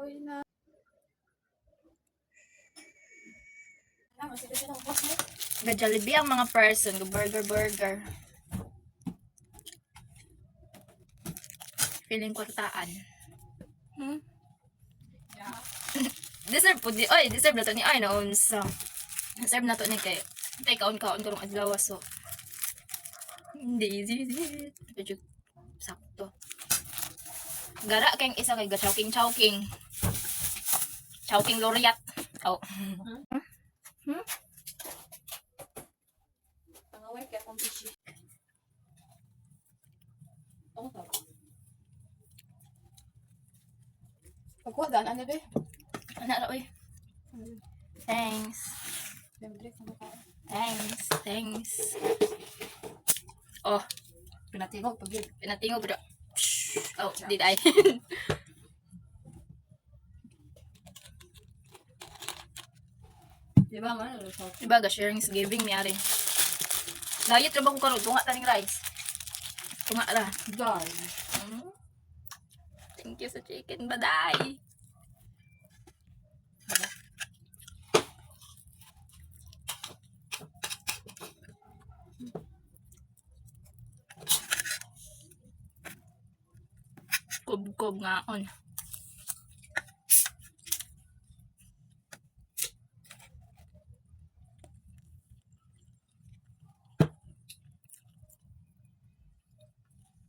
Oy na. Ga-Jollibee ang mga person, burger. Feeling kurtaan. Deserve po di. Oy, deserve na to ni ay naon sa. Deserve na to ni kay. Tay kaon karong adlaw so. Hindi easy. Medyo sakto. Gara kayong isa kay ga-chowking. Chowking laureate. Oh. Pangaway kaya kong pishi. Oo ka. Pagkuha daan, ano ba? Ana ra oy. Thanks. Siyempre, kung makain. Thanks. Oh, Pinatingog pag yun. pinatingog bro. Oh, did I? Diba man? Diba ga sharing is giving mi ari. Diet ra ba ko karon tunga taning rice. Tunga ra. Dahil. Thank you sa chicken baday. Kob nga on.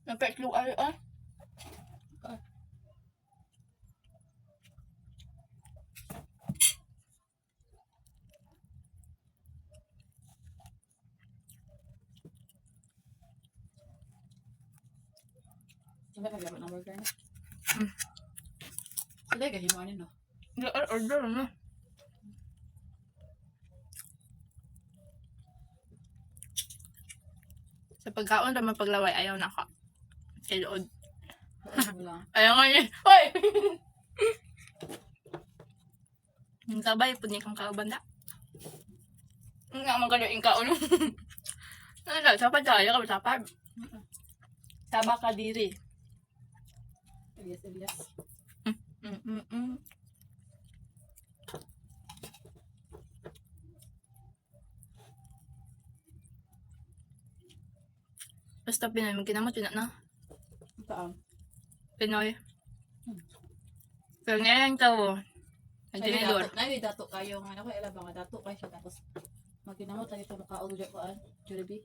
Napetlog ay ah. Siyempre, pag-abot ng burger na. Sila yung gahinuanin, no? Order na. Sa pagkaon naman paglaway ayaw na ka. Kilood. Wala. Ayaw nga niya. Hoy! Ang sabay po ni kang kaubanda. Nga magaling ka ulo. Ano, sapad tayo ka ba sapad? Saba ka diri. Elias. Basta Pinoy, magkinamot yun na. Saan? Pinoy. Pero ngayon tao, nagtinidor. Dato kayo. Ano ko, ilan ba nga dato kayo siya. Tapos, magkinamot tayo ito makaon ulit ko. Jollibee.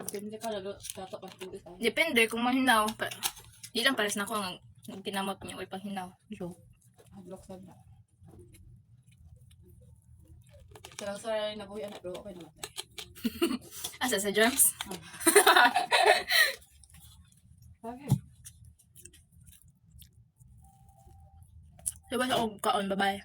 Depende ka lalo. Dato ka tuloy tayo. Depende kung mahinaw. Di lang pares na ko ang nagkinamot niya o ipahinaw. So, Hadlock sa na. Sarang-sarang na buhay anak. Pero okay naman tayo. asa sa germs? Okay. Diba sa kaon babae?